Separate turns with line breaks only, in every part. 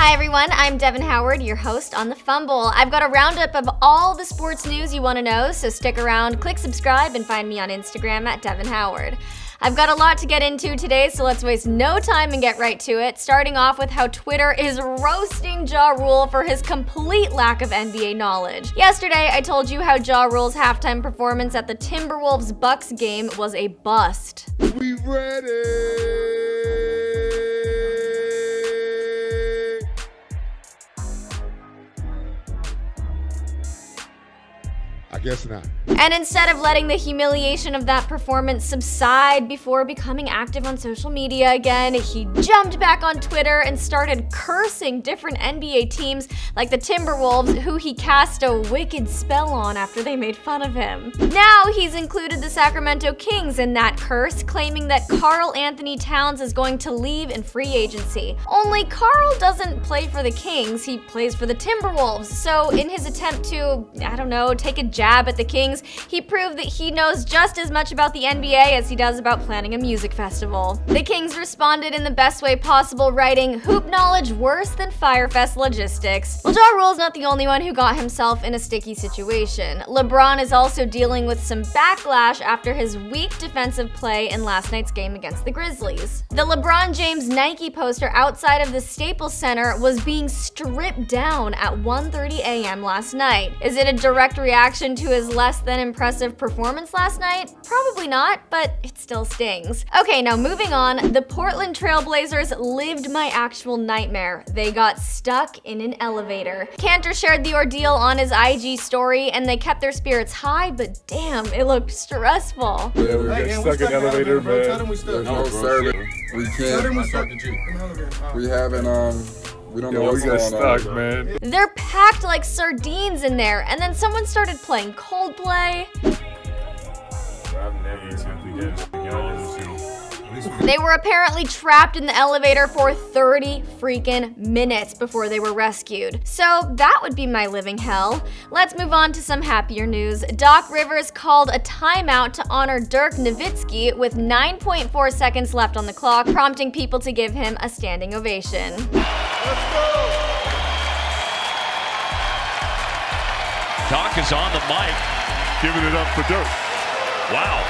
Hi everyone, I'm Devin Howard, your host on the Fumble. I've got a roundup of all the sports news you want to know, so stick around, click subscribe, and find me on Instagram at Devin Howard. I've got a lot to get into today, so let's waste no time and get right to it, starting off with how Twitter is roasting Ja Rule for his complete lack of NBA knowledge. Yesterday, I told you how Ja Rule's halftime performance at the Timberwolves-Bucks game was a bust.
We ready! I guess not.
And instead of letting the humiliation of that performance subside before becoming active on social media again, he jumped back on Twitter and started cursing different NBA teams like the Timberwolves, who he cast a wicked spell on after they made fun of him. Now he's included the Sacramento Kings in that curse, claiming that Karl Anthony Towns is going to leave in free agency. Only Karl doesn't play for the Kings, he plays for the Timberwolves. So in his attempt to, I don't know, take a jab at the Kings, he proved that he knows just as much about the NBA as he does about planning a music festival. The Kings responded in the best way possible, writing, "Hoop knowledge worse than Firefest logistics." Well, Ja Rule's not the only one who got himself in a sticky situation. LeBron is also dealing with some backlash after his weak defensive play in last night's game against the Grizzlies. The LeBron James Nike poster outside of the Staples Center was being stripped down at 1:30 a.m. last night. Is it a direct reaction to his less than impressive performance last night? Probably not, but it still stings. Okay, now moving on, the Portland Trail Blazers lived my actual nightmare. They got stuck in an elevator. Cantor shared the ordeal on his IG story, and they kept their spirits high, but damn, it looked stressful.
Yeah, we got stuck in the elevator, man.
Tell them we stuck. No service. We can't.
Tell them we stuck.
We haven't, we don't know what's
we got
going on.
stuck, man.
They're packed like sardines in there, and then someone started playing Coldplay. They were apparently trapped in the elevator for 30 freaking minutes before they were rescued. So that would be my living hell. Let's move on to some happier news. Doc Rivers called a timeout to honor Dirk Nowitzki with 9.4 seconds left on the clock, prompting people to give him a standing ovation.
Let's go!
Doc is on the mic.
Giving it up for Dirk.
Wow.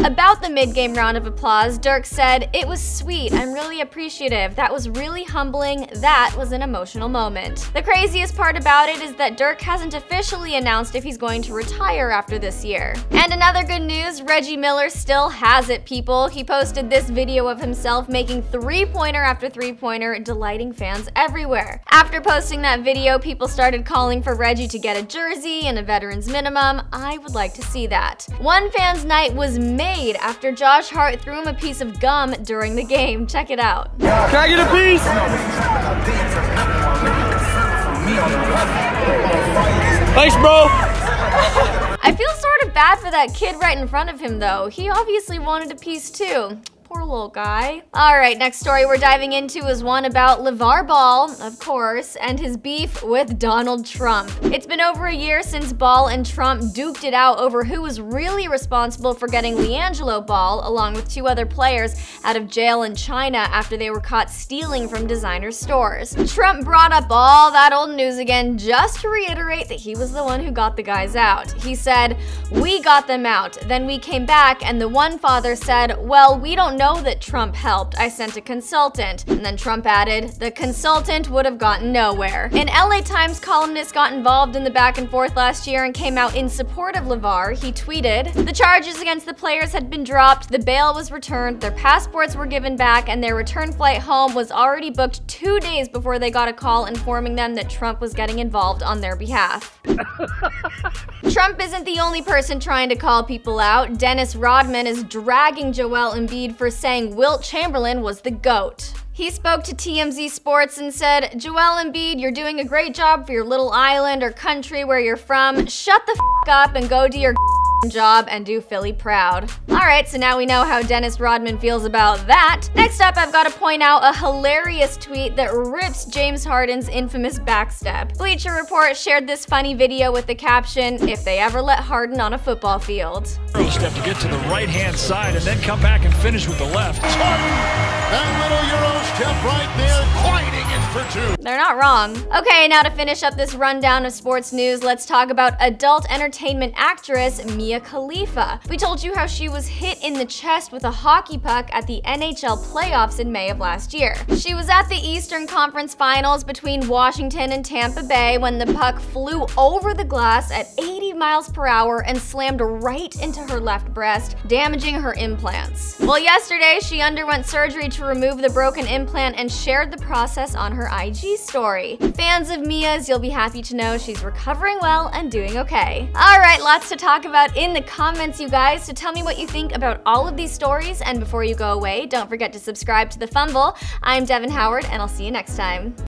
About the mid-game round of applause, Dirk said, "It was sweet. I'm really appreciative. That was really humbling. That was an emotional moment." The craziest part about it is that Dirk hasn't officially announced if he's going to retire after this year. And another good news, Reggie Miller still has it, people. He posted this video of himself making three-pointer after three-pointer, delighting fans everywhere. After posting that video, people started calling for Reggie to get a jersey and a veteran's minimum. I would like to see that. One fan's night was made after Josh Hart threw him a piece of gum during the game. Check it out.
Can I get a piece? Thanks, bro.
I feel sort of bad for that kid right in front of him though. He obviously wanted a piece too. Poor little guy. Alright, next story we're diving into is one about Lavar Ball, of course, and his beef with Donald Trump. It's been over a year since Ball and Trump duked it out over who was really responsible for getting LiAngelo Ball, along with two other players, out of jail in China after they were caught stealing from designer stores. Trump brought up all that old news again just to reiterate that he was the one who got the guys out. He said, "We got them out. Then we came back and the one father said, 'Well, we don't know that Trump helped. I sent a consultant.' And then Trump added, 'The consultant would have gotten nowhere.'" An LA Times columnist got involved in the back and forth last year and came out in support of Lavar. He tweeted, "The charges against the players had been dropped, the bail was returned, their passports were given back, and their return flight home was already booked 2 days before they got a call informing them that Trump was getting involved on their behalf." Trump isn't the only person trying to call people out. Dennis Rodman is dragging Joel Embiid for saying Wilt Chamberlain was the GOAT. He spoke to TMZ Sports and said, "Joel Embiid, you're doing a great job for your little island or country where you're from. Shut the f*** up and go do your job and do Philly proud." Alright, so now we know how Dennis Rodman feels about that. Next up, I've got to point out a hilarious tweet that rips James Harden's infamous backstep. Bleacher Report shared this funny video with the caption, "If they ever let Harden on a football field."
Step to get to the right-hand side and then come back and finish with the left. Harden
And little Euro step right there, quieting it for two.
They're not wrong. Okay, now to finish up this rundown of sports news, let's talk about adult entertainment actress Mia Khalifa. We told you how she was hit in the chest with a hockey puck at the NHL playoffs in May of last year. She was at the Eastern Conference Finals between Washington and Tampa Bay when the puck flew over the glass at 80 miles per hour and slammed right into her left breast, damaging her implants. Well, yesterday she underwent surgery to remove the broken implant and shared the process on her IG story. Fans of Mia's, you'll be happy to know she's recovering well and doing okay. Alright, lots to talk about in the comments, you guys, so tell me what you think about all of these stories, and before you go away, don't forget to subscribe to The Fumble. I'm Devin Howard, and I'll see you next time.